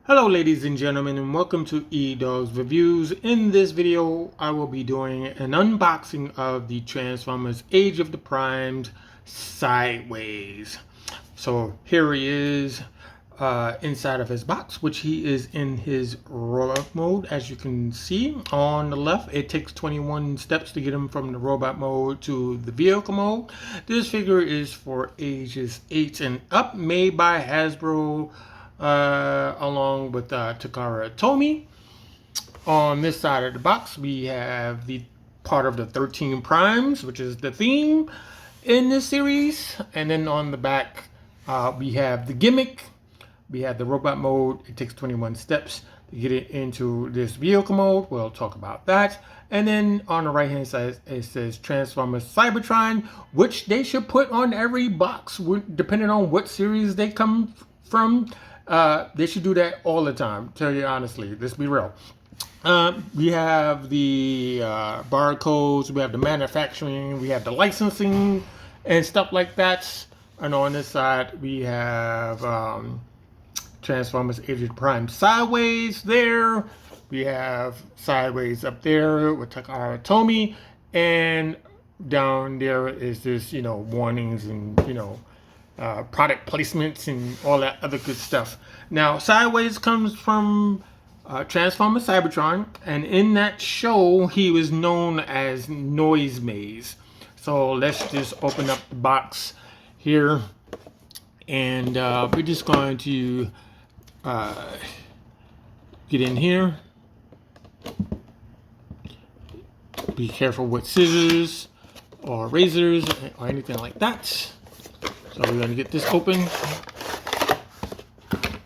Hello ladies and gentlemen, and welcome to Edoggz Reviews. In this video I will be doing an unboxing of the Transformers Age of the Primes Sideways. So here he is inside of his box, which he is in his robot mode. As you can see on the left, it takes 21 steps to get him from the robot mode to the vehicle mode. This figure is for ages 8 and up, made by Hasbro along with Takara Tomy. On this side of the box, we have the part of the 13 Primes, which is the theme in this series. And then on the back, we have the gimmick. We have the robot mode. It takes 21 steps to get it into this vehicle mode. We'll talk about that. And then on the right hand side, it says Transformers Cybertron, which they should put on every box, depending on what series they come from. They should do that all the time. Tell you honestly, let's be real. We have the barcodes, we have the manufacturing, we have the licensing and stuff like that. And on this side, we have Transformers Age of the Prime Sideways there. We have Sideways up there with Takara Tomy. And down there is this, warnings and, product placements and all that other good stuff. Now, Sideways comes from Transformers Cybertron, and in that show, he was known as Noise Maze. So let's just open up the box here, and we're just going to get in here. Be careful with scissors or razors or anything like that. So we're going to get this open,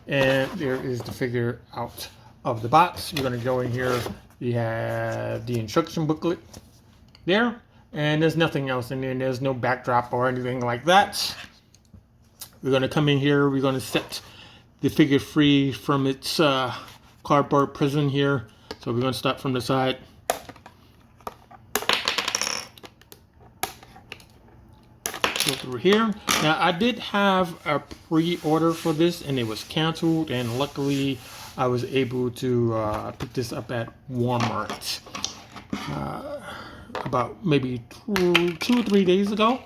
and there is the figure out of the box. We're going to go in here. We have the instruction booklet there, and there's nothing else in there. There's no backdrop or anything like that. We're going to come in here. We're going to set the figure free from its cardboard prison here. So we're going to start from the side. Go through here. Now, I did have a pre-order for this, and it was canceled, and luckily I was able to pick this up at Walmart about maybe two or 3 days ago.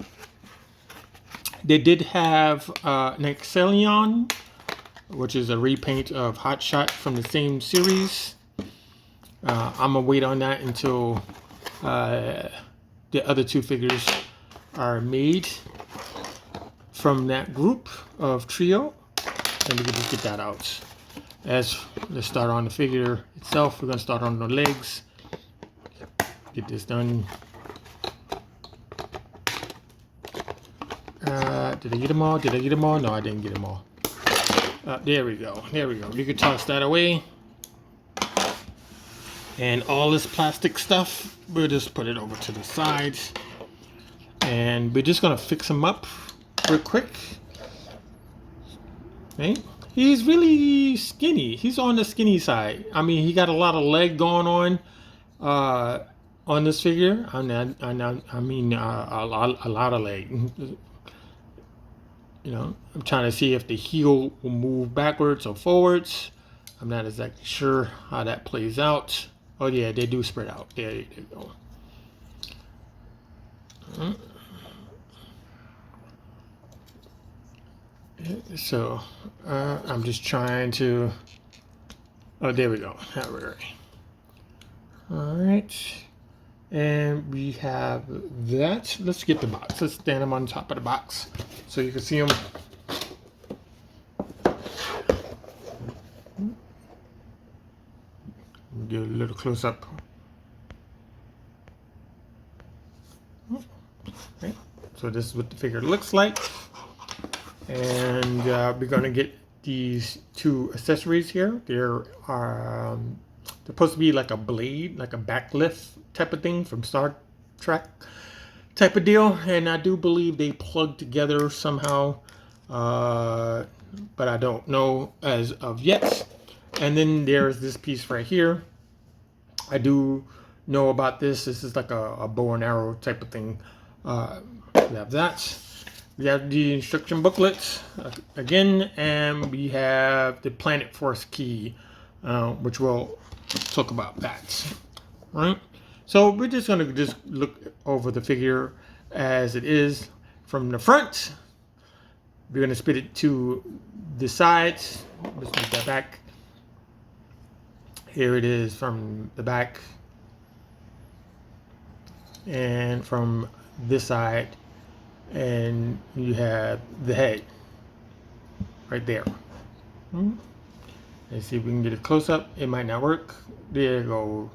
They did have an Excellion, which is a repaint of Hot Shot from the same series. I'm gonna wait on that until the other two figures are made from that group of trio, and we can just get that out. Let's start on the figure itself. We're gonna start on the legs. Get this done. Did I get them all? Did I get them all? No, I didn't get them all. There we go. There we go. You can toss that away. And all this plastic stuff, we'll just put it over to the side. And we're just gonna fix him up real quick. Okay. He's really skinny. He's on the skinny side. I mean, he got a lot of leg going on this figure. I mean, a lot of leg. I'm trying to see if the heel will move backwards or forwards. I'm not exactly sure how that plays out. Oh yeah, they do spread out. There you go. So I'm just trying to. Oh, there we go. All right, and we have that. Let's get the box. Let's stand them on top of the box so you can see them. Get a little close up. Okay. So this is what the figure looks like. And we're going to get these two accessories here. They're supposed to be like a blade, like a backlift type of thing from Star Trek type of deal. And I do believe they plug together somehow, but I don't know as of yet. And then there's this piece right here. I do know about this. This is like a bow and arrow type of thing. We have that. We have the instruction booklets again, and we have the Planet Force key, which we'll talk about that. Right. So we're just gonna look over the figure as it is from the front. We're gonna split it to the sides. Let's move that back. Here it is from the back, and from this side, and you have the head right there. Let's see if we can get a close-up. It might not work. There you go.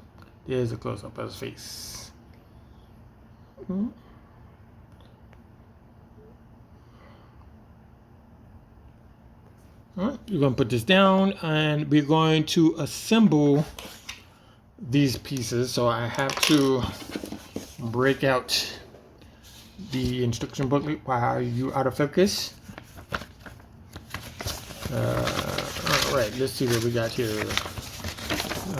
There's a close-up of his face. All right, we're going to put this down, and we're going to assemble these pieces. So I have to break out the instruction booklet while you're out of focus. All right, let's see what we got here.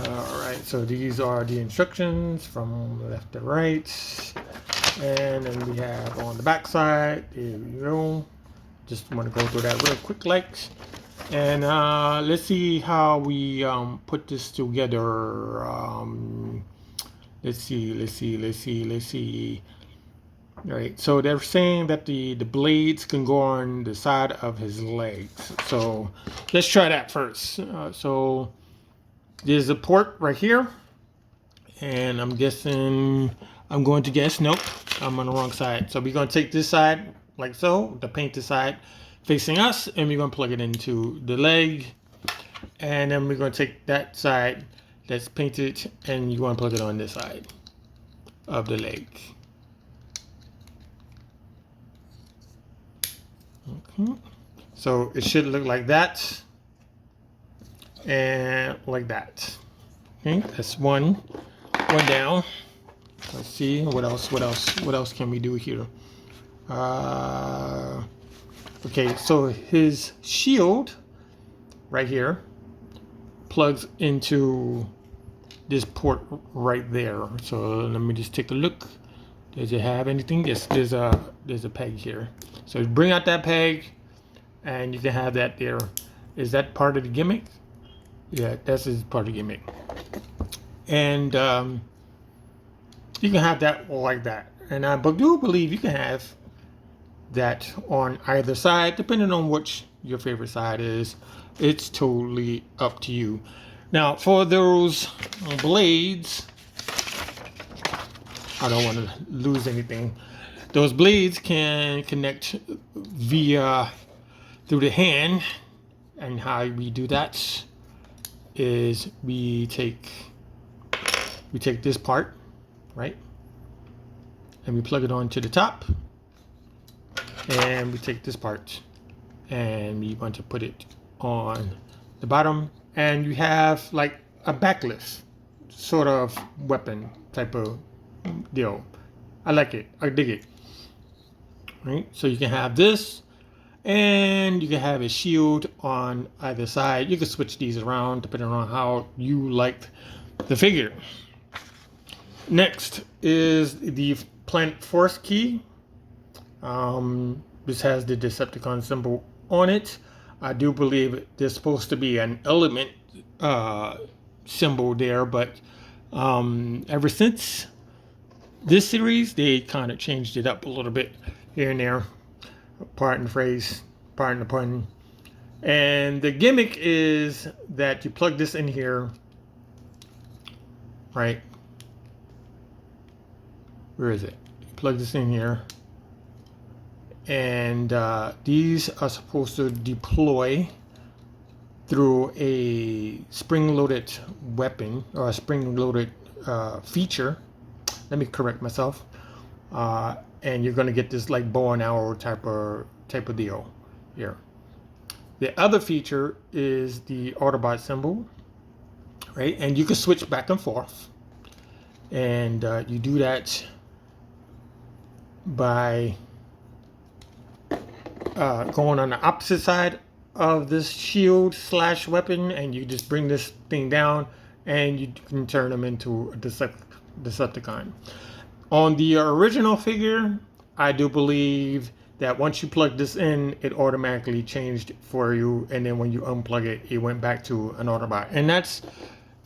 All right, so these are the instructions from left to right, and then we have on the back side. There we go. Just want to go through that real quick, and let's see how we put this together. Let's see. All right, so they're saying that the blades can go on the side of his legs. So let's try that first. So there's a port right here, and I'm going to guess, nope, I'm on the wrong side. So we're going to take this side like so, the painted side facing us, and we're going to plug it into the leg. And then we're going to take that side that's painted, and you're going to plug it on this side of the leg. Okay. So it should look like that, and like that. Okay, that's one down. Let's see what else can we do here. Okay, so his shield right here plugs into this port right there. So let me just take a look. Does it have anything? Yes, there's a peg here. So bring out that peg, and you can have that there. Is that part of the gimmick? Yeah, this is part of the gimmick. And you can have that like that. And I do believe you can have that on either side, depending on which your favorite side is. It's totally up to you. Now, for those blades, I don't want to lose anything. Those blades can connect via through the hand, and how we do that is we take this part, right, and we plug it onto the top, and we take this part and we want to put it on the bottom, and you have like a backlift sort of weapon type of deal. I like it. I dig it. Right? So you can have this, and you can have a shield on either side. You can switch these around depending on how you like the figure. Next is the Planet Force key. This has the Decepticon symbol on it. I do believe there's supposed to be an element symbol there, but ever since this series, they kind of changed it up a little bit here and there. Pardon the phrase, pardon the pun. And the gimmick is that you plug this in here, right? Where is it? You plug this in here, and these are supposed to deploy through a spring-loaded weapon, or a spring-loaded feature. Let me correct myself. And you're going to get this like bow and arrow type of deal here. The other feature is the Autobot symbol, right? And you can switch back and forth, and you do that by going on the opposite side of this shield / weapon, and you just bring this thing down, and you can turn them into a Decepticon. On the original figure, I do believe that once you plug this in, it automatically changed for you, and then when you unplug it, it went back to an Autobot. And that's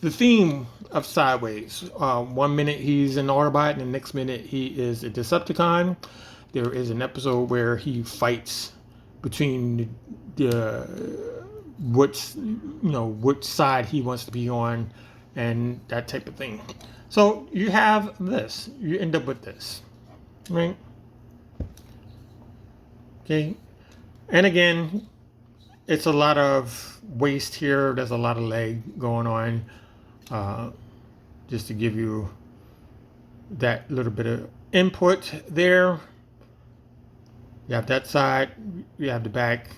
the theme of Sideways. 1 minute he's an Autobot, and the next minute he is a Decepticon. There is an episode where he fights between the which side he wants to be on, and that type of thing. So you have this. You end up with this, right? Okay, and again, it's a lot of waist here. There's a lot of leg going on. Just to give you that little bit of input there. You have that side, you have the back,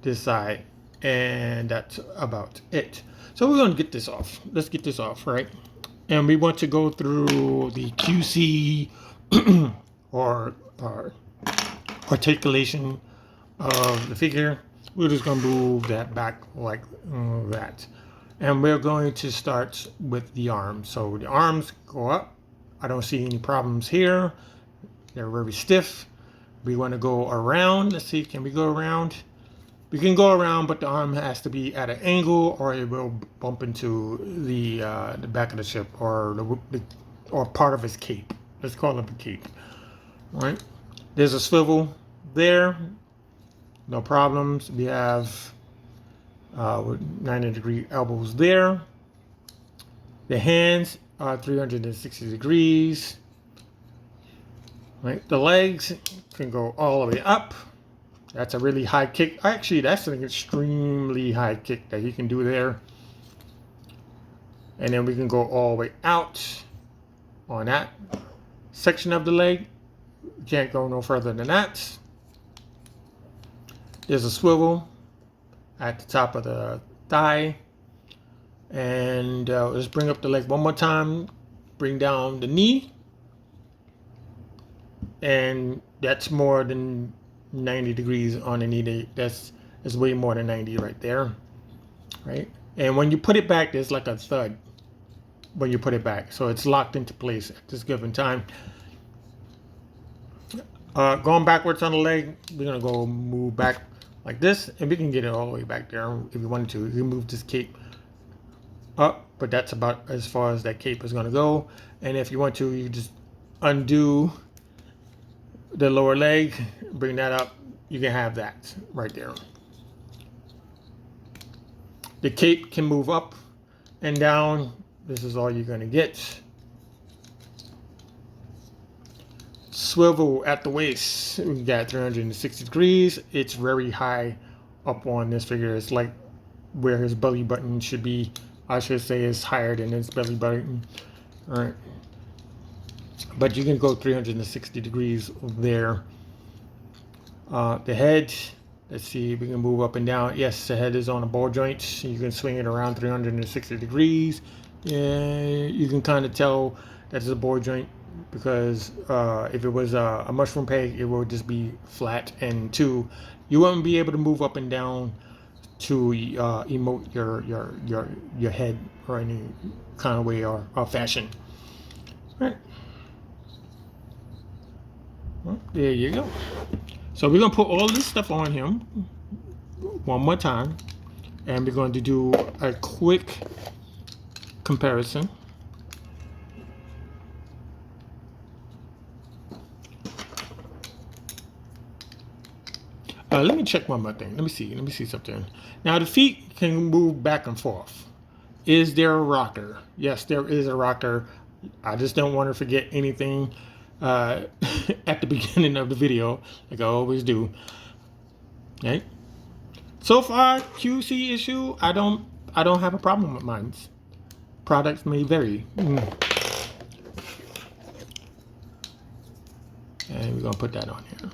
this side, and that's about it. So we're going to get this off. Let's get this off, right? And we want to go through the QC or articulation of the figure. We're just going to move that back like that. And we're going to start with the arms. So the arms go up. I don't see any problems here. They're very stiff. We want to go around. Let's see, can we go around? We can go around, but the arm has to be at an angle, or it will bump into the back of the ship, or part of his cape. Let's call it a cape. All right. There's a swivel there. No problems. We have 90-degree elbows there. The hands are 360 degrees. Right. The legs can go all the way up. That's a really high kick. Actually, that's an extremely high kick that he can do there. And then we can go all the way out on that section of the leg. Can't go no further than that. There's a swivel at the top of the thigh. And let's bring up the leg one more time. Bring down the knee. And that's more than 90 degrees on the knee. That's way more than 90 right there, right? And when you put it back, there's like a thud when you put it back, so it's locked into place at this given time. Going backwards on the leg, we're gonna go move back like this, and we can get it all the way back there if you wanted to. You can move this cape up, but that's about as far as that cape is gonna go. And if you want to, you just undo the lower leg, bring that up, you can have that right there. The cape can move up and down. This is all you're going to get. Swivel at the waist, we got 360 degrees. It's very high up on this figure. It's like where his belly button should be. I should say it's higher than his belly button. All right. But you can go 360 degrees there. The head, let's see, we can move up and down. Yes, the head is on a ball joint. You can swing it around 360 degrees. And you can kind of tell that it's a ball joint because if it was a mushroom peg, it would just be flat. And two, you wouldn't be able to move up and down to emote your head or any kind of way or fashion. All right. Well, there you go. So we're going to put all this stuff on him one more time. And we're going to do a quick comparison. Let me check one more thing. Let me see something. Now the feet can move back and forth. Is there a rocker? Yes, there is a rocker. I just don't want to forget anything at the beginning of the video, like I always do. Okay. So far, QC issue, I don't have a problem with mine. Products may vary. And we're gonna put that on here.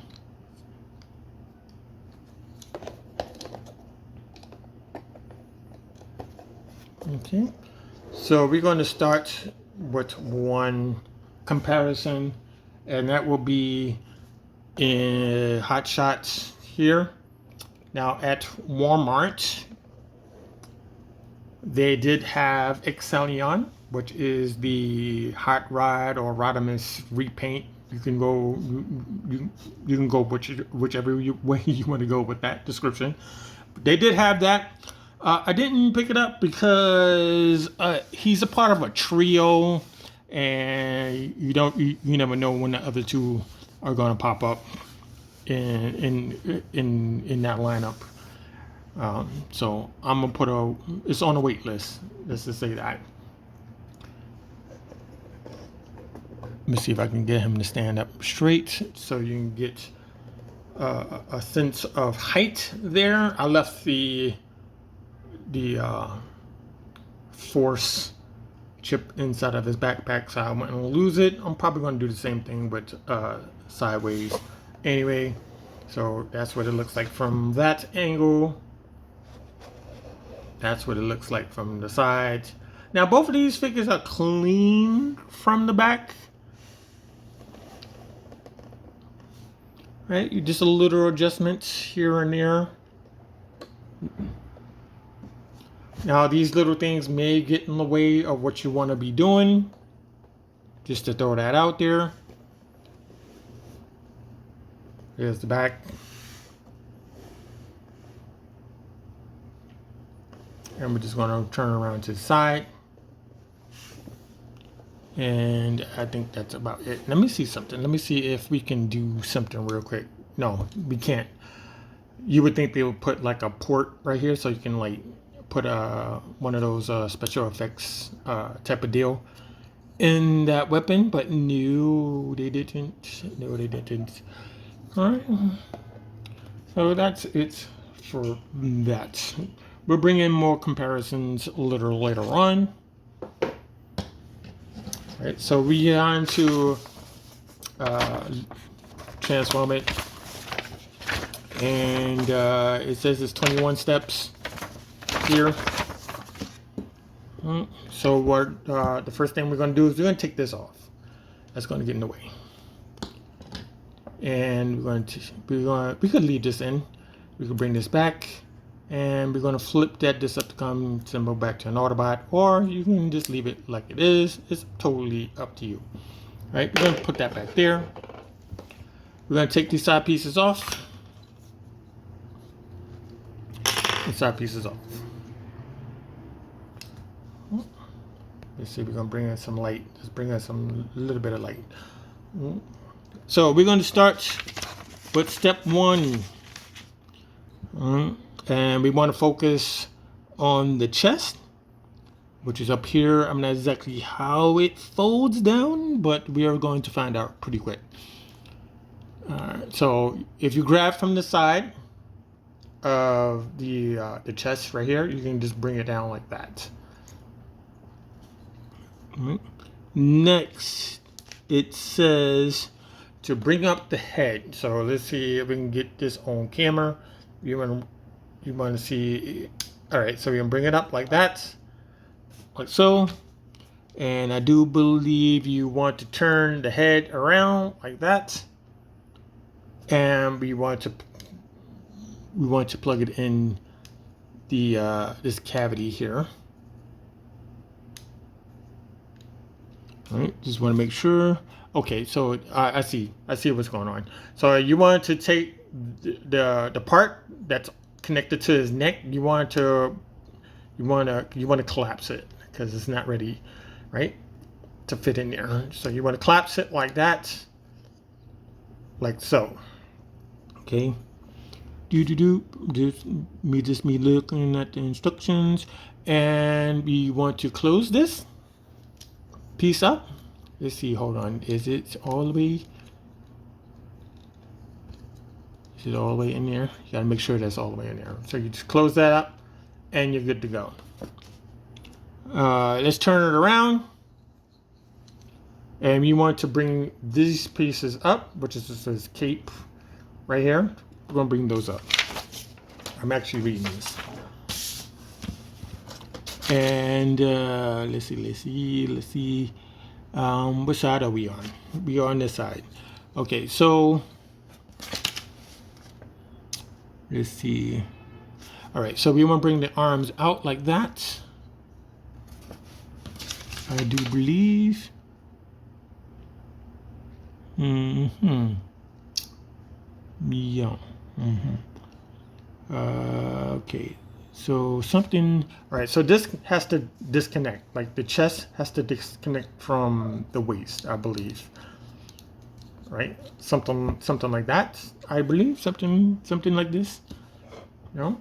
Okay. So we're going to start with one comparison, and that will be in Hot Shots here. Now at Walmart, they did have Excellion, which is the Hot Rod or Rodimus repaint. you can go you can go whichever way you want to go with that description. They did have that. I didn't pick it up because he's a part of a trio, and you never know when the other two are going to pop up in that lineup. So I'm gonna put it's on a wait list. Let's just say that. Let me see if I can get him to stand up straight so you can get a sense of height there. I left the force chip inside of his backpack, so I wouldn't lose it. I'm probably going to do the same thing with sideways anyway. So that's what it looks like from that angle. That's what it looks like from the sides. Now both of these figures are clean from the back. Right, just a little adjustments here and there. Now these little things may get in the way of what you want to be doing. Just to throw that out there. There's the back. And we're just going to turn around to the side. And I think that's about it. Let me see something. Let me see if we can do something real quick. No, we can't. You would think they would put like a port right here so you can like put one of those special effects type of deal in that weapon, but no, they didn't. No, they didn't. All right. So that's it for that. We'll bring in more comparisons a little later on. Right, so we get on to transform it, and it says it's 21 steps here. So what the first thing we're going to do is we're going to take this off. That's going to get in the way, and we could leave this in. We could bring this back, and we're going to flip that Decepticon symbol back to an Autobot, or you can just leave it like it is. It's totally up to you. Right, we're going to put that back there. We're going to take these side pieces off. The side pieces off. Let's see, we're going to bring in some light. Just bring in a little bit of light. So we're going to start with step 1. And we want to focus on the chest, which is up here. I'm not exactly how it folds down, but we are going to find out pretty quick. So if you grab from the side of the chest right here, you can just bring it down like that. Next, it says to bring up the head. So let's see if we can get this on camera. You want to see. All right, so we can bring it up like that, like so. And I do believe you want to turn the head around like that. And we want to plug it in the this cavity here. All right, just want to make sure. Okay, so I see what's going on. So you want to take the part that's connected to his neck. You want to collapse it because it's not ready, right, to fit in there. So you want to collapse it like that, like so. Okay. Just me looking at the instructions, and we want to close this piece up. Let's see. Hold on. Is it all the way? Is it all the way in there? You gotta make sure that's all the way in there. So you just close that up, and you're good to go. Let's turn it around, and we want to bring these pieces up, which is just this cape right here. We're gonna bring those up. I'm actually reading this. And let's see. What side are we on? We are on this side. Okay, so let's see. All right, so we want to bring the arms out like that. I do believe. Mm-hmm. Yeah. Mm-hmm. Okay. So something. All right. So this has to disconnect. Like the chest has to disconnect from the waist, I believe. Right. Something like that. I believe something like this. You know.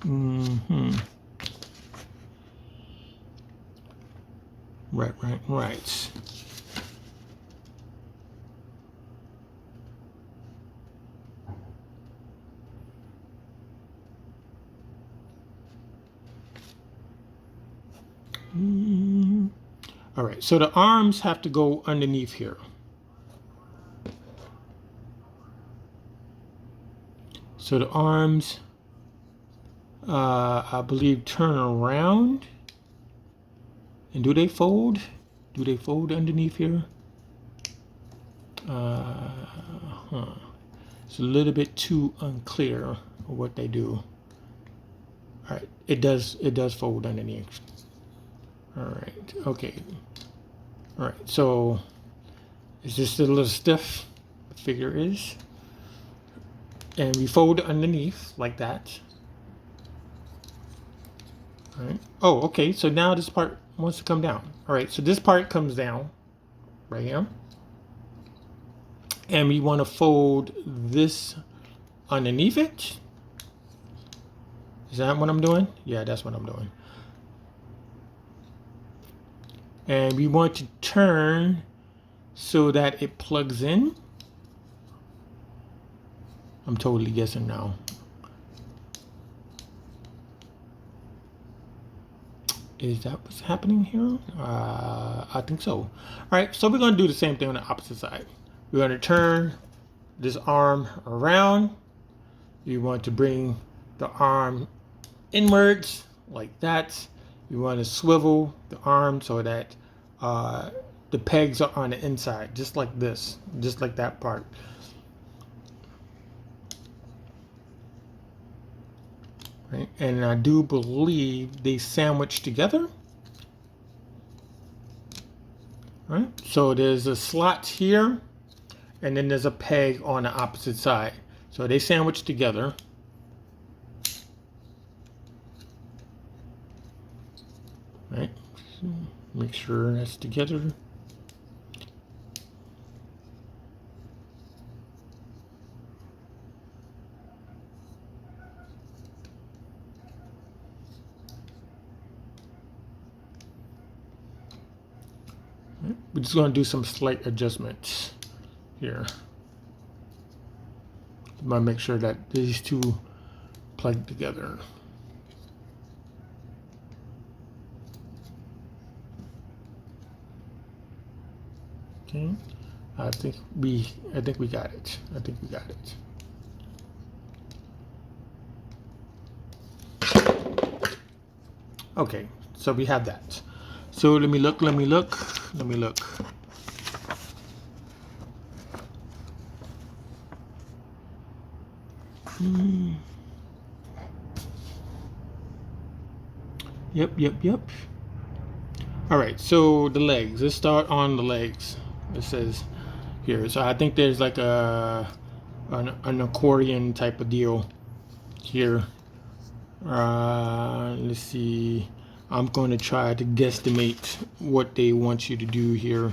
Mm-hmm. Right. Mm. All right. So the arms have to go underneath here. So the arms, I believe, turn around. And do they fold? Do they fold underneath here? Huh. It's a little bit too unclear what they do. All right, it does fold underneath. All right, okay. All right, so it's just a little stiff, the figure is. And we fold underneath like that. All right. Oh, okay, so now this part wants to come down. All right, so this part comes down right here. And we want to fold this underneath it. Is that what I'm doing? Yeah, that's what I'm doing. And we want to turn so that it plugs in. I'm totally guessing now. Is that what's happening here? I think so. All right, so we're gonna do the same thing on the opposite side. We're gonna turn this arm around. You want to bring the arm inwards like that. You want to swivel the arm so that the pegs are on the inside, just like this, just like that part. Right? And I do believe they sandwich together. Right? So there's a slot here, and then there's a peg on the opposite side. So they sandwich together. Right? So make sure that's together. Right? We're just going to do some slight adjustments here. I'm going to make sure that these two plug together. Okay. I think we got it. I think we got it. Okay, so we have that. So let me look. Yep. All right, so the legs. Let's start on the legs. It says here. So I think there's like an accordion type of deal here. Let's see. I'm going to try to guesstimate what they want you to do here.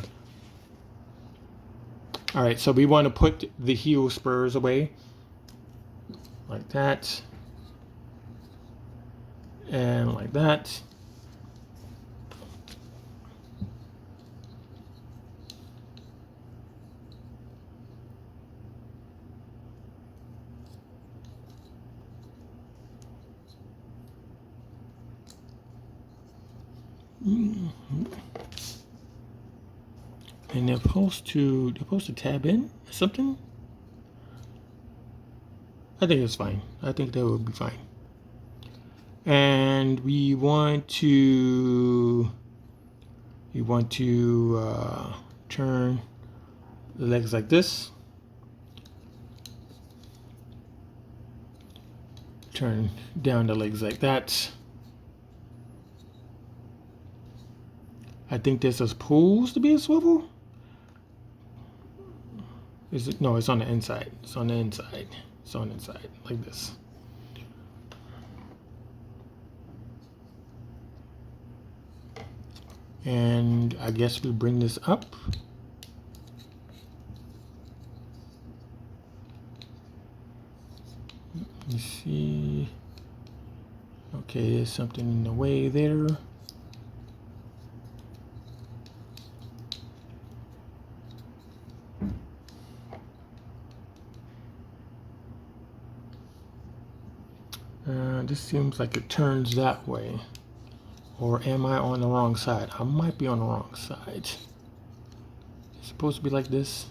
All right, so we want to put the heel spurs away like that and like that. And they're supposed to tab in something. I think it's fine. I think that would be fine. And we want to turn the legs like this. Turn down the legs like that. I think this is supposed to be a swivel. Is it? No, it's on the inside. It's on the inside. It's on the inside, like this. And I guess we bring this up. Let me see. Okay, there's something in the way there. This seems like it turns that way. Or am I on the wrong side? I might be on the wrong side. It's supposed to be like this.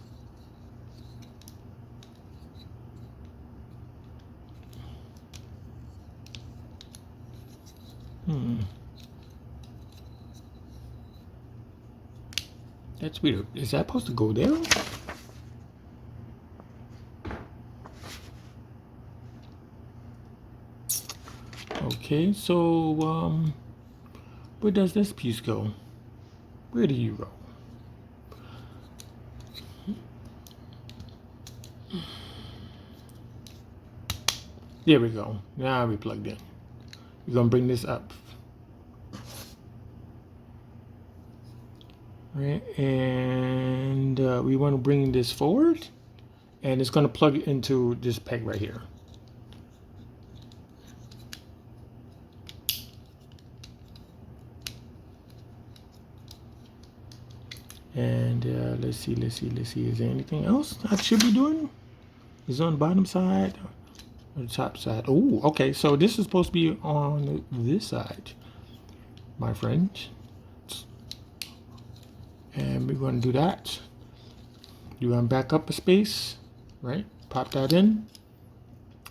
That's weird. Is that supposed to go there? Okay, so where does this piece go? Where do you go? There we go. Now we plugged in. We're gonna bring this up. Right, and we want to bring this forward, and it's going to plug into this peg right here. And let's see. Is there anything else I should be doing? Is it on the bottom side or the top side? Oh, okay. So this is supposed to be on this side, my friend. And we're going to do that. You're going to back up a space, right? Pop that in.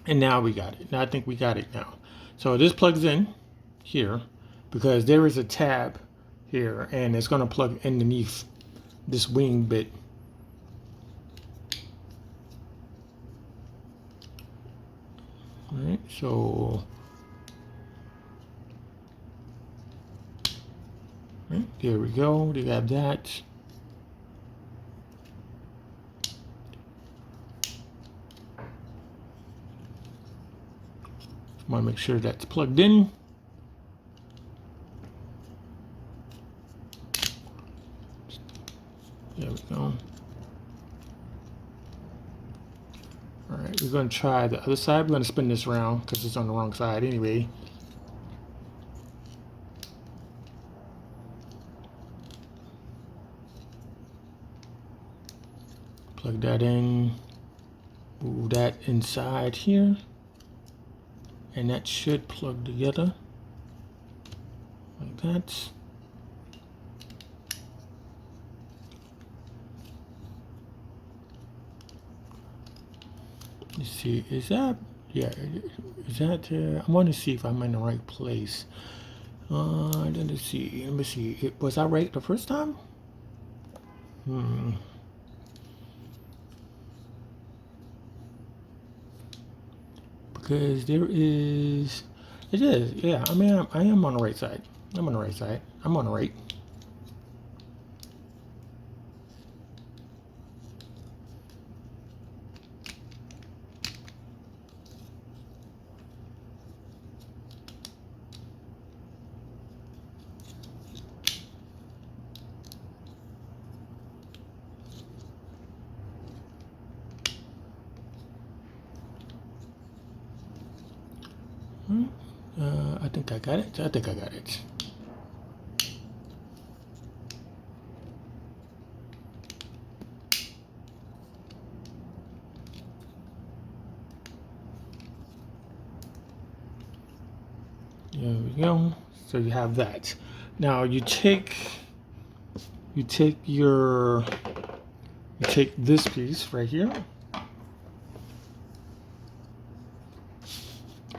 And now we got it. Now I think we got it now. So this plugs in here because there is a tab here and it's going to plug underneath this wing bit. All right, so right, there we go. We got that. Want to make sure that's plugged in. There we go. All right, we're going to try the other side. We're going to spin this around because it's on the wrong side anyway. Plug that in. Move that inside here. And that should plug together like that. Let's see, is that, yeah, is that, I want to see if I'm in the right place. Let me see, was I right the first time? Because there is, it is, yeah, I mean, I am on the right side. I'm on the right side. I'm on the right. I think I got it. I think I got it. There we go. So you have that. Now you take this piece right here,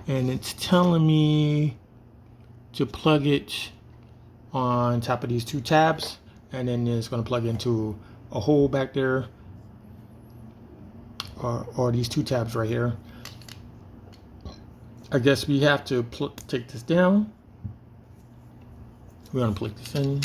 and it's telling me to plug it on top of these two tabs, and then it's going to plug into a hole back there, or these two tabs right here. I guess we have to take this down. We're going to plug this in.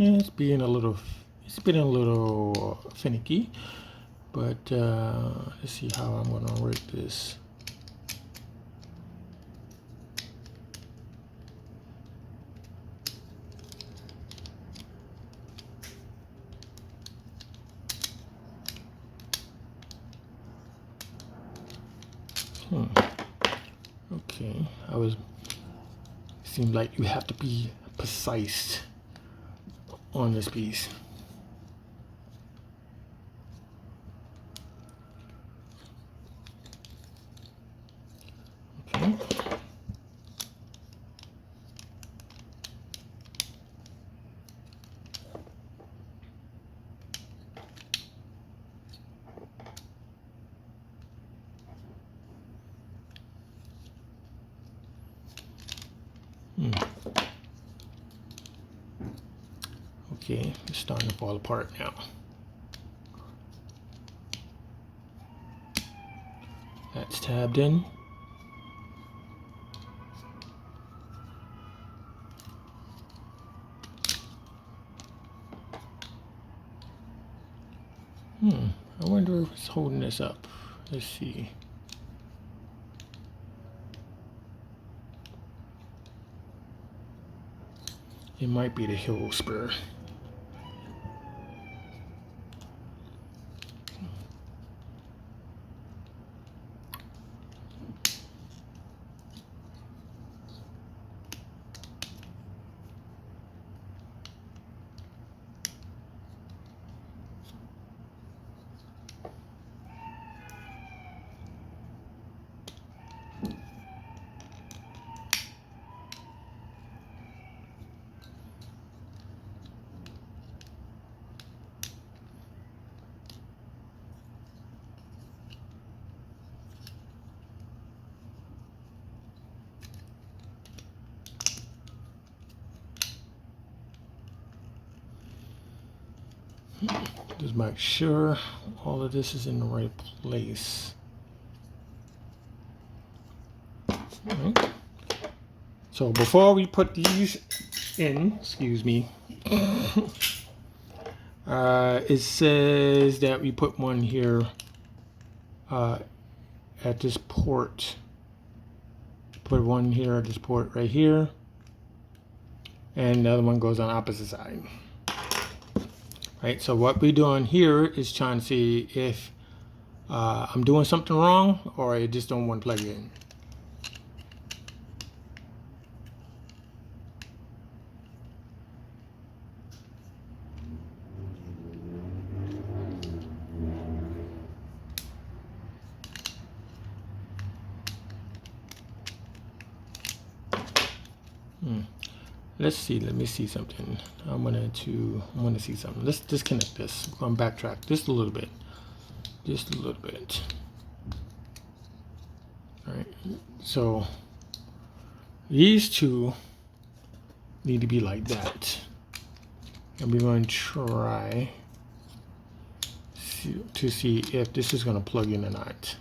It's being a little finicky, but let's see how I'm going to work this. Okay, seems like you have to be precise on this piece. Okay. Okay, it's starting to fall apart now. That's tabbed in. I wonder if it's holding this up. Let's see. It might be the heel spur. Just make sure all of this is in the right place. All right. So before we put these in, excuse me, it says that we put one here at this port. Put one here at this port right here, and the other one goes on the opposite side. Right, so what we're doing here is trying to see if I'm doing something wrong or I just don't want to plug in. Let's see. Let me see something. I want to see something. Let's disconnect this. I'm going to backtrack just a little bit. Just a little bit. All right. So these two need to be like that, and we're going to try to see if this is going to plug in or not.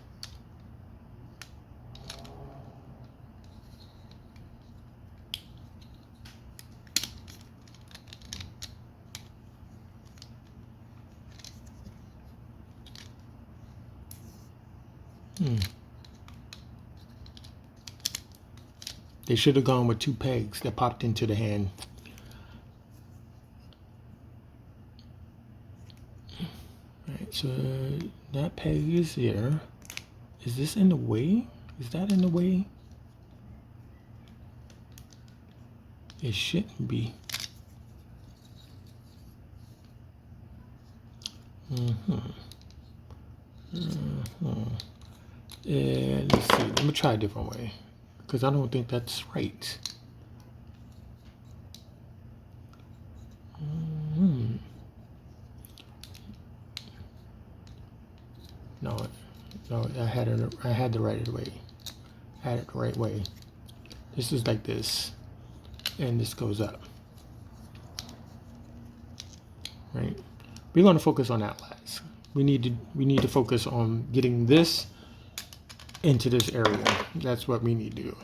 They should have gone with 2 pegs that popped into the hand. Right, so that peg is there. Is this in the way? Is that in the way? It shouldn't be. Let's see. Let me try a different way, because I don't think that's right. No, I had the right way. I had it the right way. This is like this, and this goes up. Right. We're going to focus on that last. We need to focus on getting this into this area. That's what we need to do.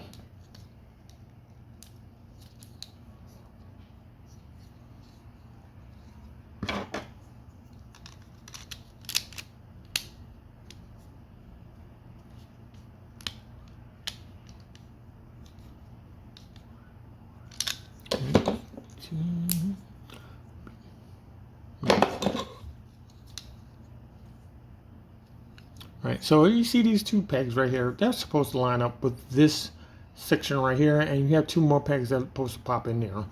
Right, so you see these two pegs right here. They're supposed to line up with this section right here, and you have two more pegs that are supposed to pop in there.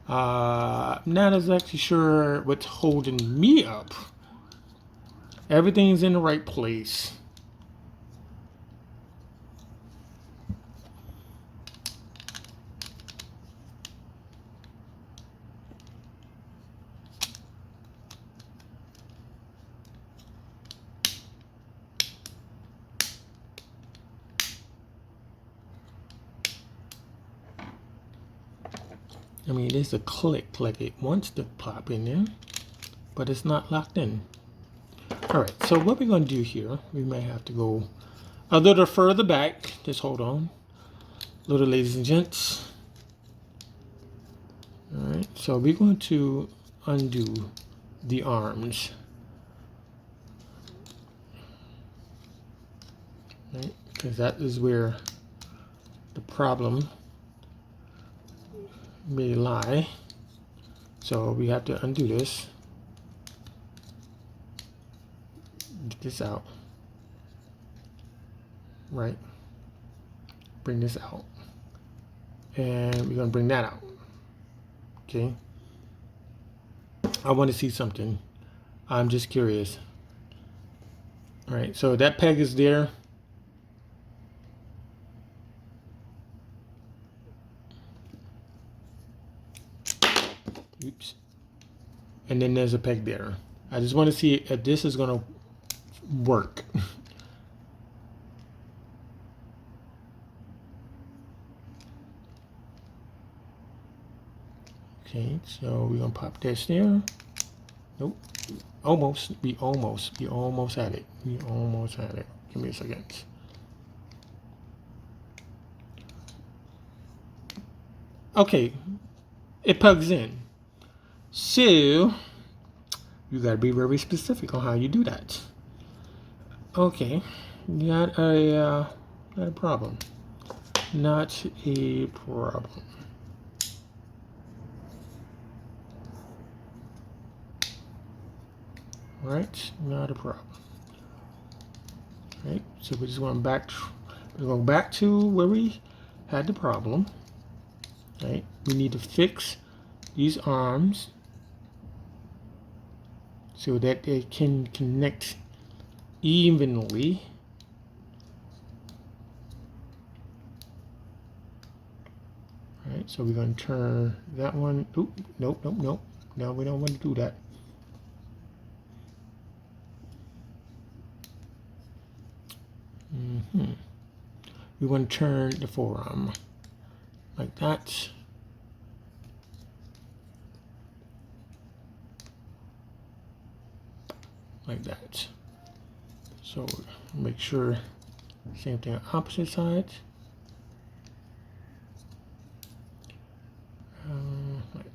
Not exactly sure what's holding me up. Everything's in the right place. I mean, there's a click like it wants to pop in there, but it's not locked in. All right, so what we're going to do here, we may have to go a little further back. Just hold on. Little ladies and gents. All right, so we're going to undo the arms. Right, because that is where the problem may lie. So we have to undo this. Get this out. Right. Bring this out. And we're going to bring that out. Okay. I want to see something. I'm just curious. All right. So that peg is there. Oops. And then there's a peg there. I just want to see if this is going to work. Okay, so we're going to pop this there. Nope. Almost. We almost had it. We almost had it. Give me a second. Okay. It plugs in. So you got to be very specific on how you do that. Okay. Not a problem. Not a problem. Right? Not a problem. Right? So we're just going back. We're going back to where we had the problem. Right? We need to fix these arms so that they can connect evenly. Right? So we're going to turn that one. Oop, nope. No, we don't want to do that. We want to turn the forearm like that. Like that. So make sure same thing on opposite side.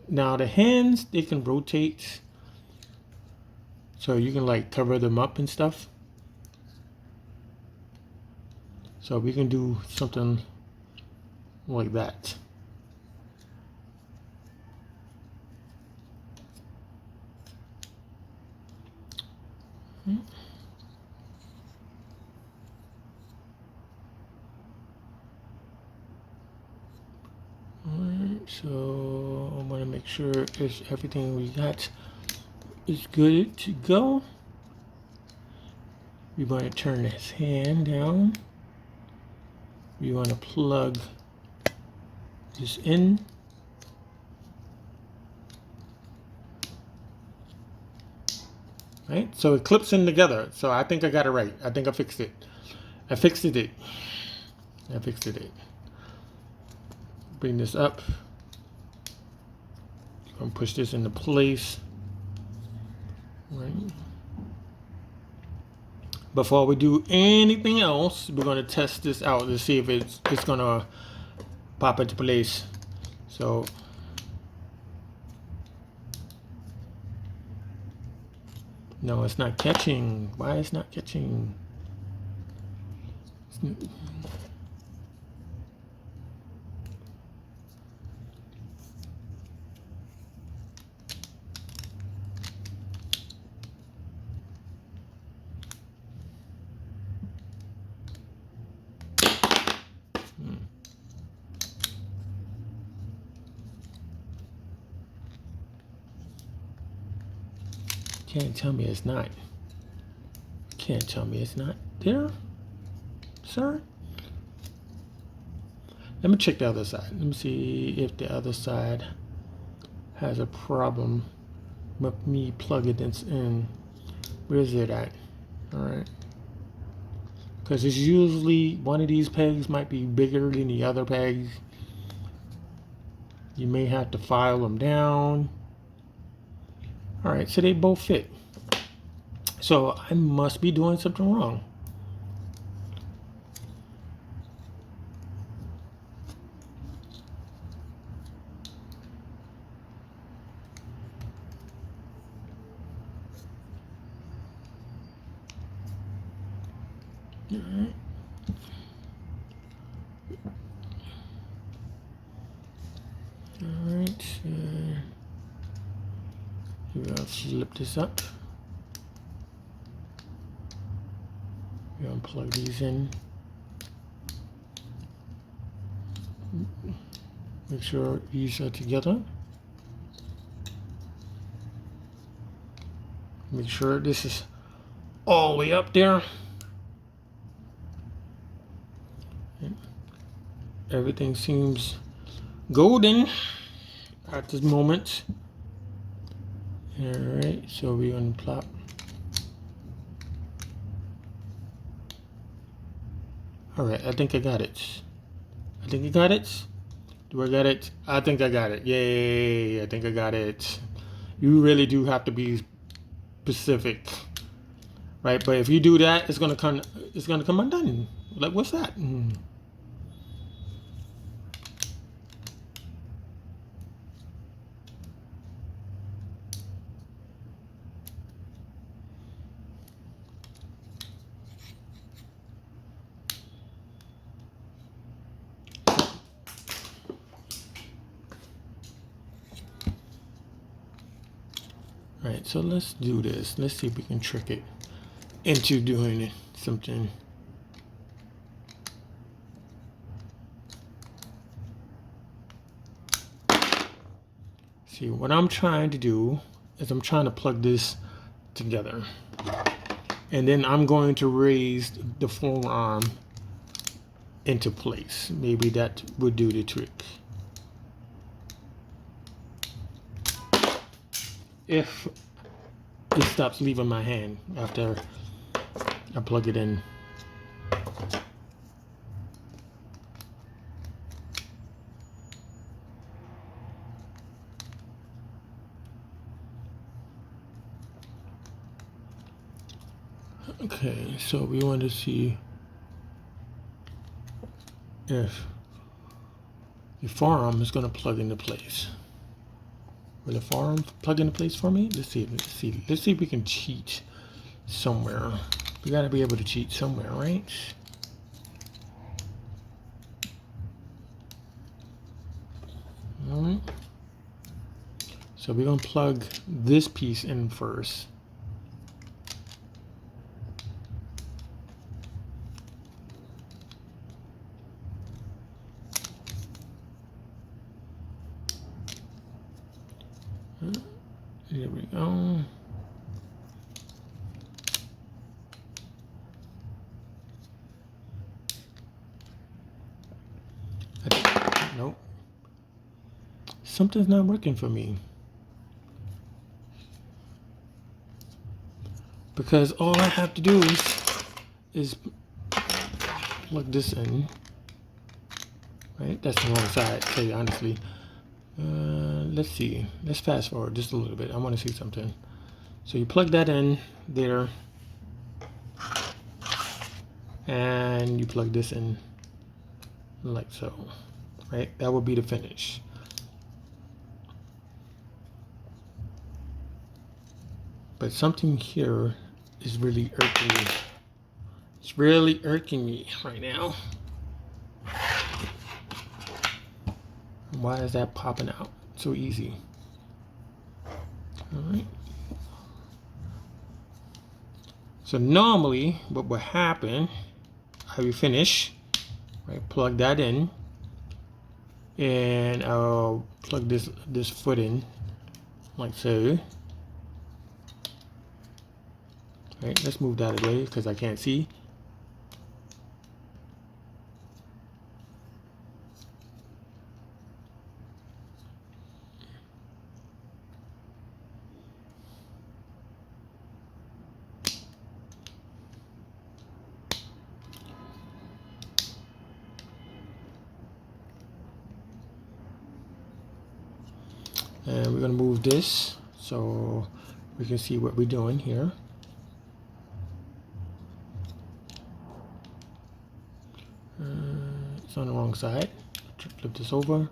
Now the hands, they can rotate, so you can like cover them up and stuff. So we can do something like that. Alright, so I want to make sure it's everything we got is good to go. We want to turn this hand down. We want to plug this in. Right, so it clips in together. So I think I got it right. I think I fixed it. I fixed it. Bring this up. I'm gonna push this into place. Right. Before we do anything else, we're gonna test this out to see if it's gonna pop into place. So no, it's not catching. Why it's not catching? can't tell me it's not. Can't tell me it's not there, sir. Let me check the other side. Let me see if the other side has a problem with me plugging this in. Where is it at? All right. Because it's usually one of these pegs might be bigger than the other pegs. You may have to file them down. All right, so they both fit. So I must be doing something wrong. All right. All right. Here, I'll flip this up. We're gonna plug these in. Make sure these are together. Make sure this is all the way up there. Everything seems golden at this moment. All right, so we're gonna plop. All right, I think I got it. I think I got it. Do I got it? I think I got it. Yay, I think I got it. You really do have to be specific, right? But if you do that, it's gonna come undone. Like, what's that? All right, so let's do this. Let's see if we can trick it into doing something. See, what I'm trying to do is I'm trying to plug this together. And then I'm going to raise the forearm into place. Maybe that would do the trick. If it stops leaving my hand after I plug it in. Okay, so we want to see if the forearm is going to plug into place. Will the forearm plug into place for me? Let's see. Let's see if we can cheat somewhere. We got to be able to cheat somewhere, right? All right. So we're going to plug this piece in first. Here we go. Nope. Something's not working for me. Because all I have to do is plug this in. Right? That's the wrong side, to tell you honestly. Let's see. Let's fast forward just a little bit. I want to see something. So you plug that in there. And you plug this in like so. Right? That would be the finish. But something here is really irking me. It's really irking me right now. Why is that popping out so easy? All right. So normally what would happen, I will finish, right? Plug that in, and I'll plug this foot in like so. All right, let's move that away because I can't see. And we're going to move this so we can see what we're doing here. It's on the wrong side. Flip this over.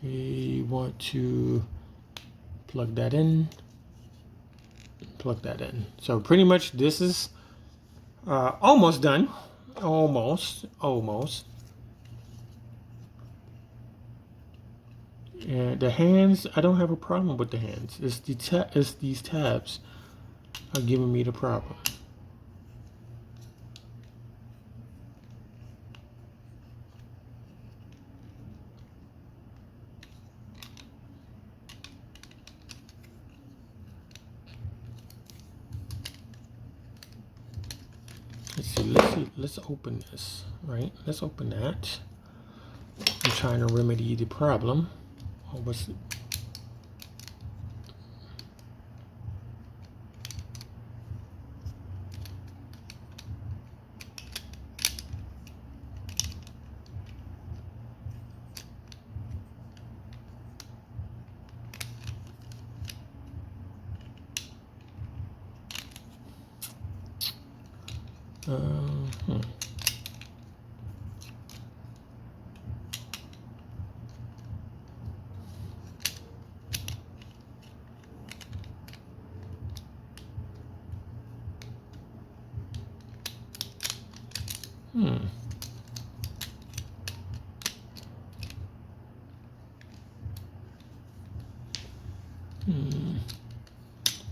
We want to plug that in. Plug that in. So pretty much this is almost done. Almost. And the hands, I don't have a problem with the hands. It's these tabs are giving me the problem. Let's open this, right? Let's open that. I'm trying to remedy the problem. Oh, what's it?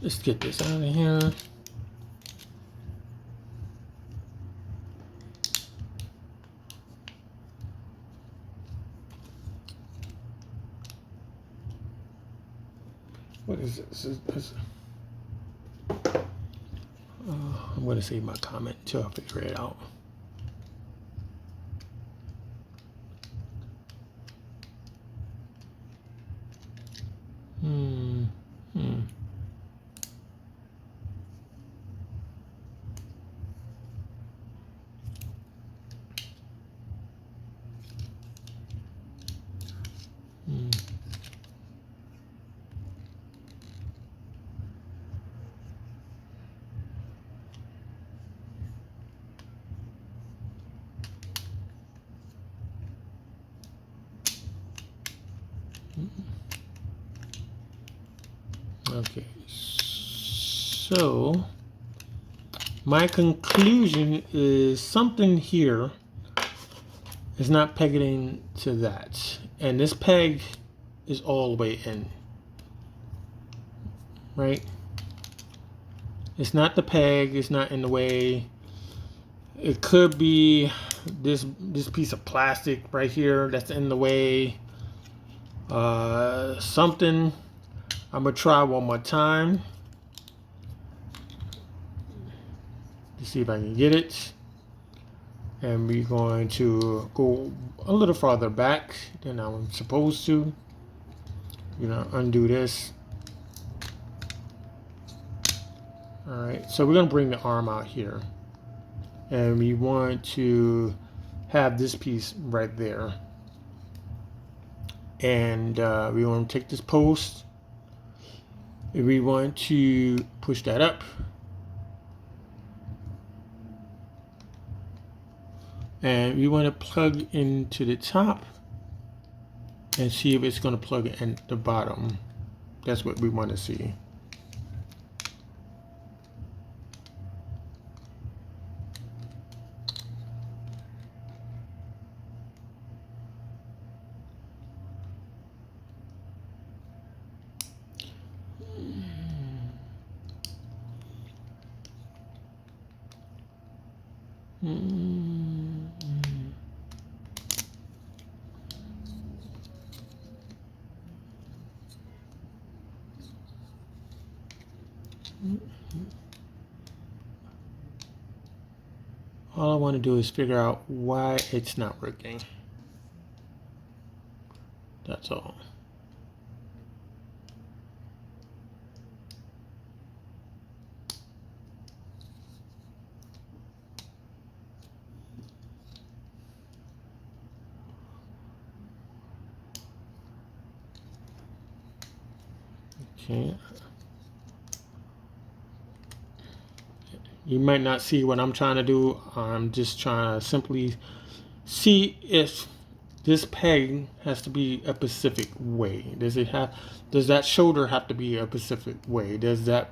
Let's get this out of here. What is this? I'm going to save my comment until I figure it out. Okay, so my conclusion is something here is not pegging to that, and this peg is all the way in, right? It's not the peg, it's not in the way. It could be this piece of plastic right here that's in the way. Something. I'm gonna try one more time to see if I can get it. And we're going to go a little farther back than I'm supposed to. We're gonna undo this. Alright, so we're gonna bring the arm out here. And we want to have this piece right there. And we want to take this post. We want to push that up. And we want to plug into the top and see if it's going to plug in the bottom. That's what we want to see. All I want to do is figure out why it's not working. That's all. Okay. You might not see what I'm trying to do. I'm just trying to simply see if this peg has to be a specific way. Does that shoulder have to be a specific way? Does that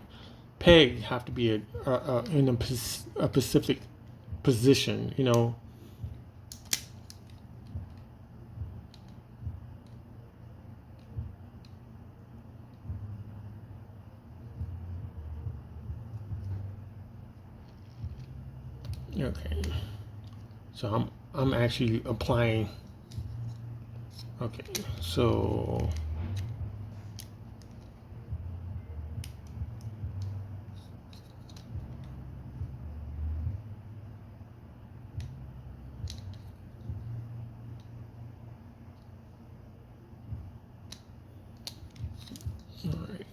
peg have to be in a specific position, you know? Okay. So I'm actually applying. Okay. So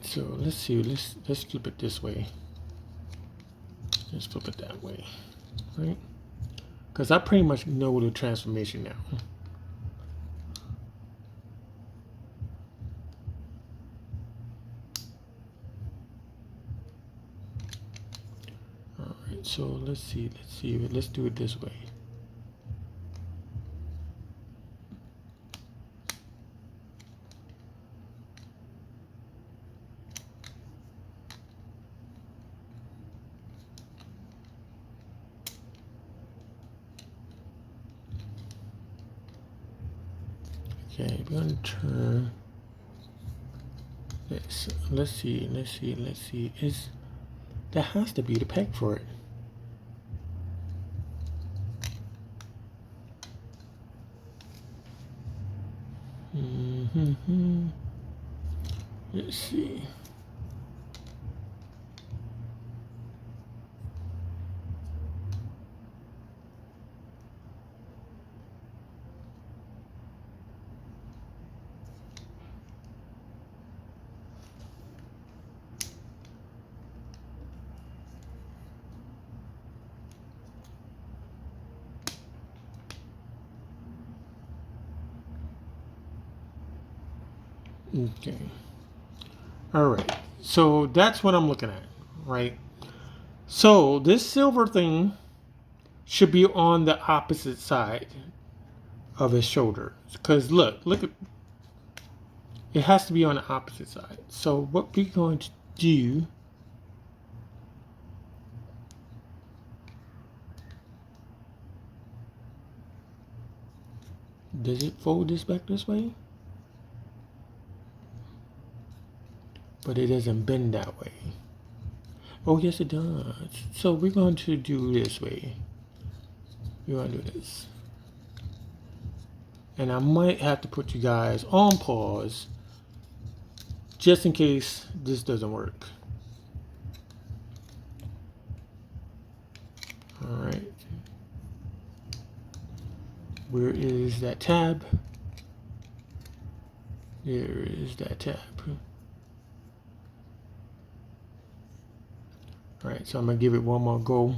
so let's see. Let's flip it this way. Let's flip it that way, right? Because I pretty much know the transformation now. All right. So let's see. Let's do it this way. Okay, we're gonna turn this. Let's see. That has to be the peg for it. Let's see. Okay. All right. So that's what I'm looking at, right? So this silver thing should be on the opposite side of his shoulder. Because look at, it has to be on the opposite side. So what we're going to do, does it fold this back this way? But it doesn't bend that way. Oh, yes, it does. So we're going to do this way. We're going to do this. And I might have to put you guys on pause just in case this doesn't work. All right. Where is that tab? There is that tab. All right, so I'm gonna give it one more go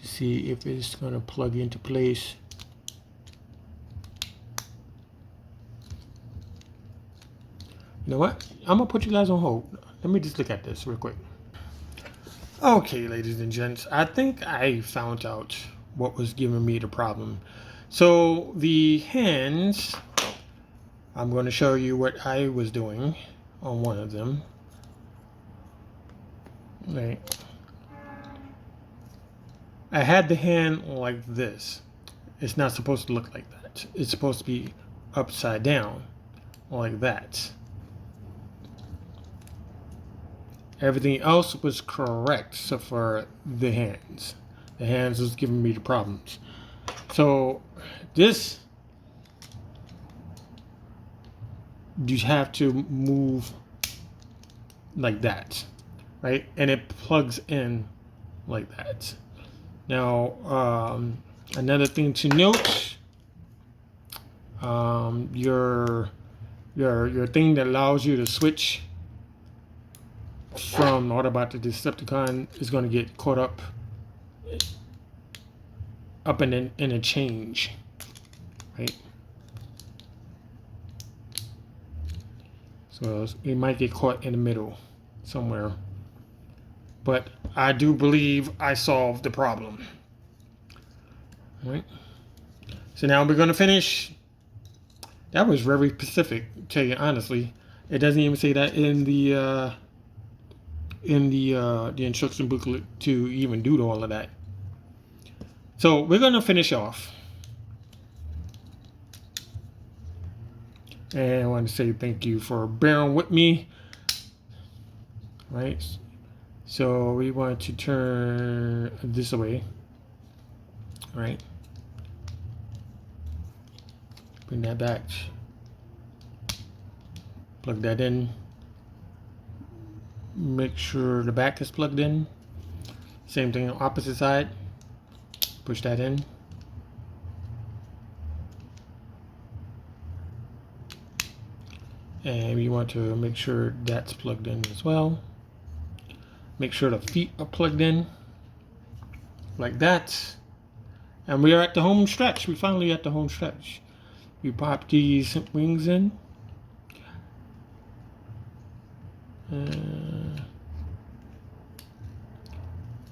to see if it's gonna plug into place. You know what? I'm gonna put you guys on hold. Let me just look at this real quick. Okay, ladies and gents, I think I found out what was giving me the problem. So the hands, I'm going to show you what I was doing on one of them. Right. I had the hand like this. It's not supposed to look like that. It's supposed to be upside down, like that. Everything else was correct except for the hands. The hands was giving me the problems. So this, you have to move like that. right? And it plugs in like that. Now, another thing to note, your thing that allows you to switch from Autobot to Decepticon is going to get caught up in a change, right? So it might get caught in the middle somewhere. But I do believe I solved the problem. All right. So now we're going to finish. That was very specific, to tell you honestly. It doesn't even say that in the instruction booklet to even do all of that. So we're going to finish off. And I want to say thank you for bearing with me. Right. So we want to turn this away. Right. Bring that back. Plug that in. Make sure the back is plugged in. Same thing on the opposite side. Push that in. And we want to make sure that's plugged in as well. Make sure the feet are plugged in like that. And we are at the home stretch. We finally at the home stretch. We pop these wings in.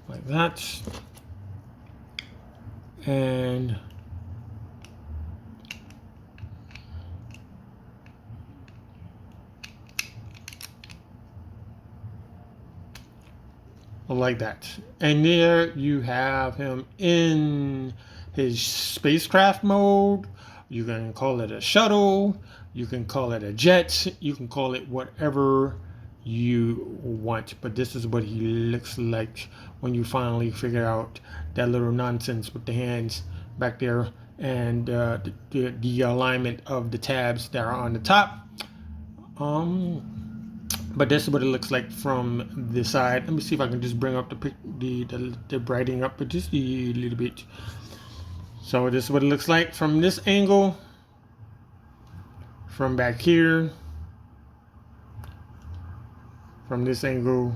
Like that. And like that. And there you have him in his spacecraft mode. You can call it a shuttle. You can call it a jet. You can call it whatever you want. But this is what he looks like when you finally figure out that little nonsense with the hands back there and the alignment of the tabs that are on the top. But this is what it looks like from the side. Let me see if I can just bring up the brightening up just a little bit. So this is what it looks like from this angle, from back here, from this angle,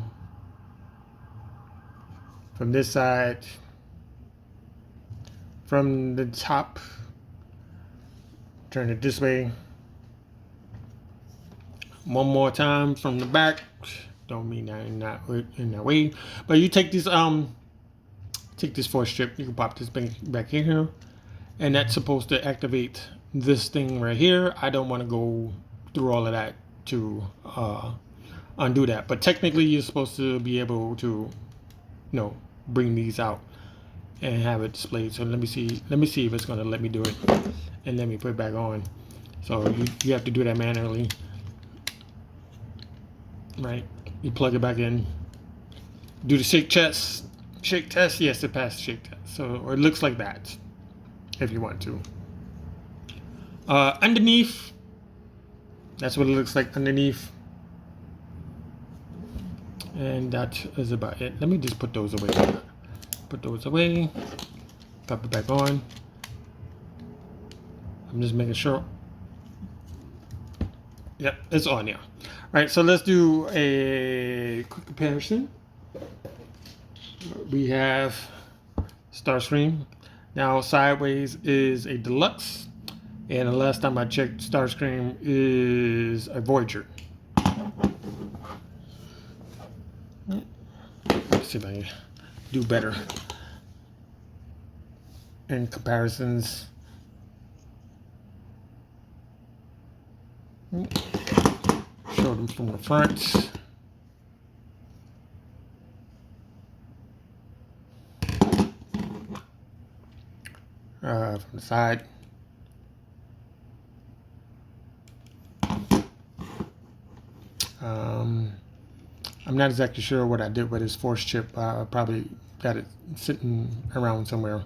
from this side, from the top. Turn it this way. One more time from the back. Don't mean that in that way. But you take this force strip. You can pop this back in here, and that's supposed to activate this thing right here. I don't want to go through all of that to undo that. But technically, you're supposed to be able to, bring these out and have it displayed. So let me see if it's going to let me do it, and let me put it back on. So you have to do that manually. Right, you plug it back in, do the shake test. Yes, it passed the shake test. So it looks like that if you want to. Underneath, that's what it looks like underneath, and that is about it. Let me just put those away. Pop it back on. I'm just making sure. Yep, it's on now. All right, so let's do a quick comparison. We have Starscream. Now, Sideways is a deluxe, and the last time I checked, Starscream is a Voyager. Let's see if I can do better in comparisons. Show them from the front. From the side. I'm not exactly sure what I did with his force chip. I probably got it sitting around somewhere.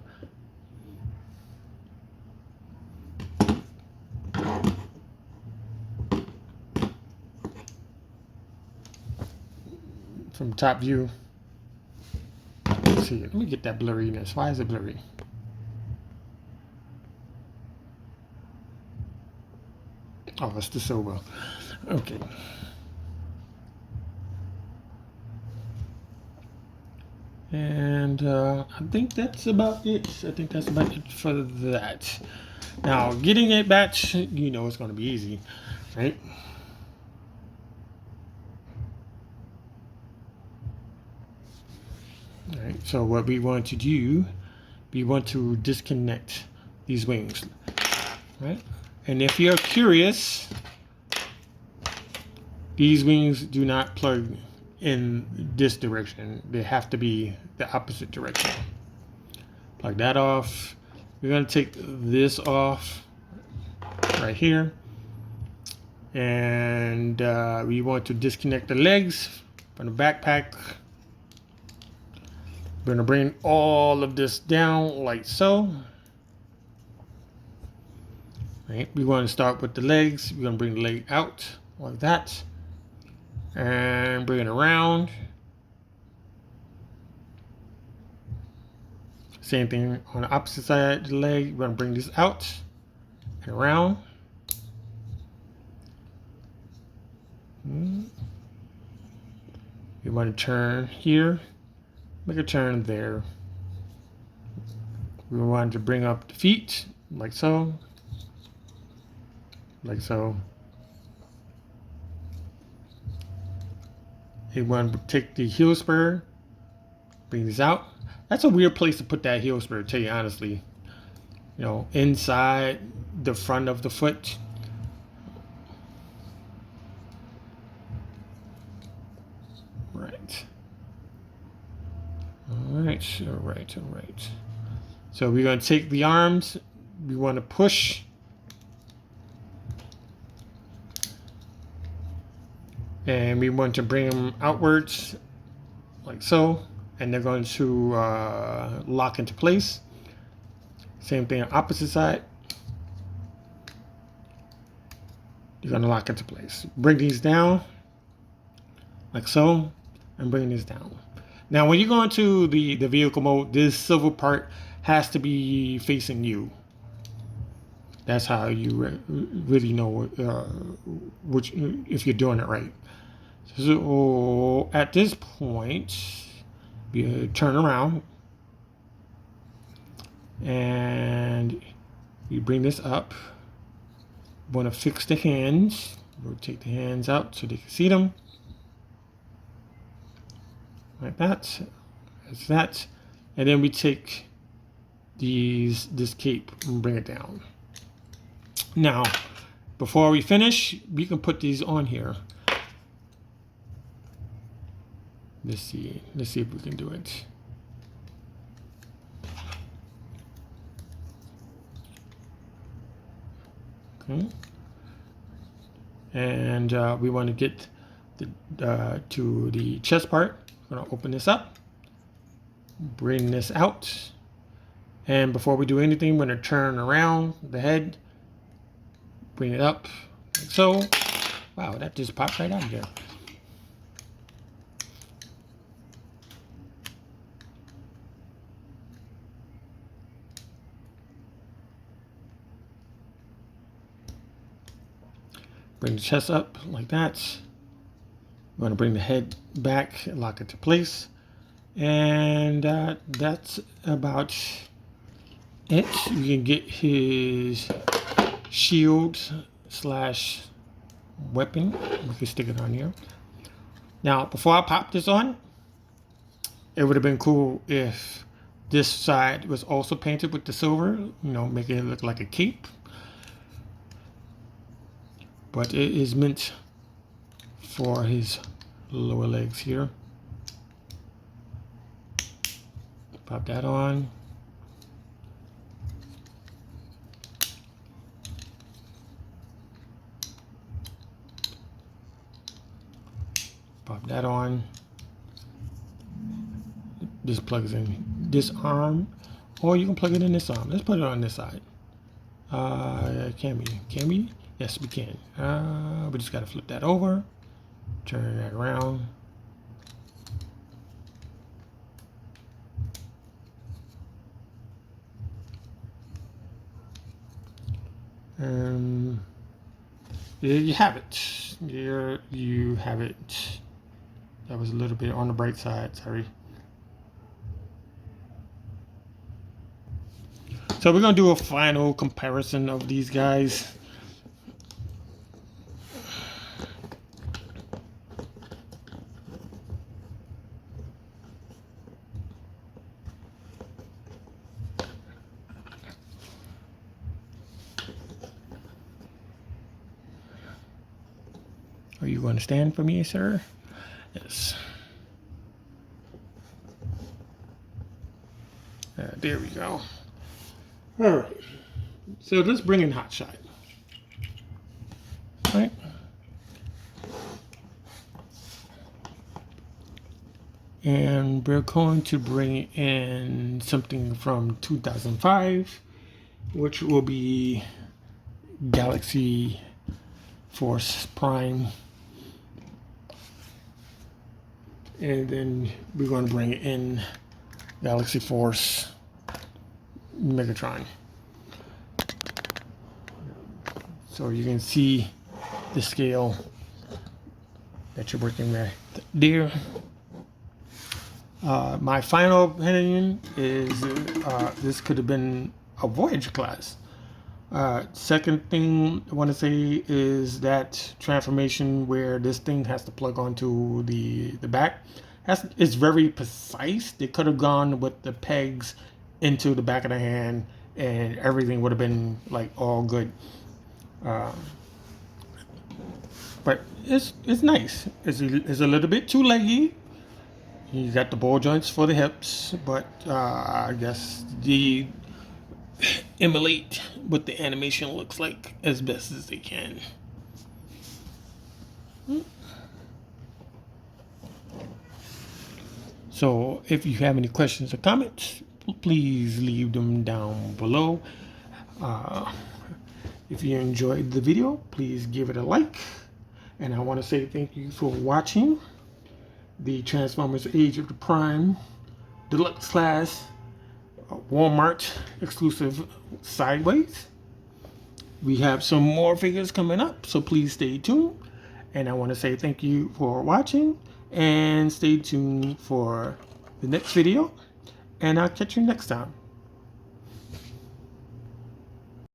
from top view. Let's see. Let me get that blurriness. Why is it blurry? Oh, it's the silver. Okay. And I think that's about it. I think that's about it for that. Now, getting it back, you know, it's going to be easy, right? All right. So what we want to do, we want to disconnect these wings, right? And if you're curious, these wings do not plug in this direction. They have to be the opposite direction. Plug that off. We're going to take this off right here. And we want to disconnect the legs from the backpack. We're going to bring all of this down like so. Right. We want to start with the legs. We're going to bring the leg out like that. And bring it around. Same thing on the opposite side of the leg. We're going to bring this out and around. We want to turn here. Make a turn there. We want to bring up the feet like so. Like so. You want to take the heel spur, bring this out. That's a weird place to put that heel spur, to tell you honestly. You know, inside the front of the foot. Right. All right. So we're going to take the arms. We want to push. And we want to bring them outwards like so. And they're going to lock into place. Same thing on opposite side. You're going to lock into place. Bring these down like so. And bring this down. Now when you go into the vehicle mode, this silver part has to be facing you. That's how you really know which, if you're doing it right. So at this point, you turn around and you bring this up. You want to fix the hands. Rotate the hands out so they can see them. Like that. That's that. And then we take this cape and bring it down. Now, before we finish, we can put these on here. Let's see if we can do it. Okay. And we want to get to the chest part. I'm going to open this up, bring this out. And before we do anything, we're going to turn around the head, bring it up like so. Wow, that just popped right out of there. Bring the chest up like that. We're going to bring the head back, lock it to place. And that's about it. You can get his shield / weapon. We can stick it on here. Now, before I pop this on, it would have been cool if this side was also painted with the silver, you know, making it look like a cape. But it is meant for his lower legs here. Pop that on. Pop that on. This plugs in this arm, or you can plug it in this arm. Let's put it on this side. Can we? Yes, we can. We just got to flip that over, turn that around. there you have it. There you have it. That was a little bit on the bright side, sorry. So we're gonna do a final comparison of these guys. Are you going to stand for me, sir? Yes. There we go. All right. So let's bring in Hotshot. All right. And we're going to bring in something from 2005, which will be Galaxy Force Prime. And then we're going to bring in Galaxy Force Megatron. So you can see the scale that you're working with there. My final opinion is this could have been a Voyager class. Second thing I want to say is that transformation where this thing has to plug onto the back it's very precise. They could have gone with the pegs into the back of the hand and everything would have been like all good. But it's nice. It's a little bit too leggy. You got the ball joints for the hips, but I guess the emulate what the animation looks like as best as they can. So if you have any questions or comments, please leave them down below. If you enjoyed the video, please give it a like. And I want to say thank you for watching the Transformers Age of the Prime Deluxe Class Walmart exclusive Sideways. We have some more figures coming up, so please stay tuned. And I want to say thank you for watching and stay tuned for the next video. And I'll catch you next time.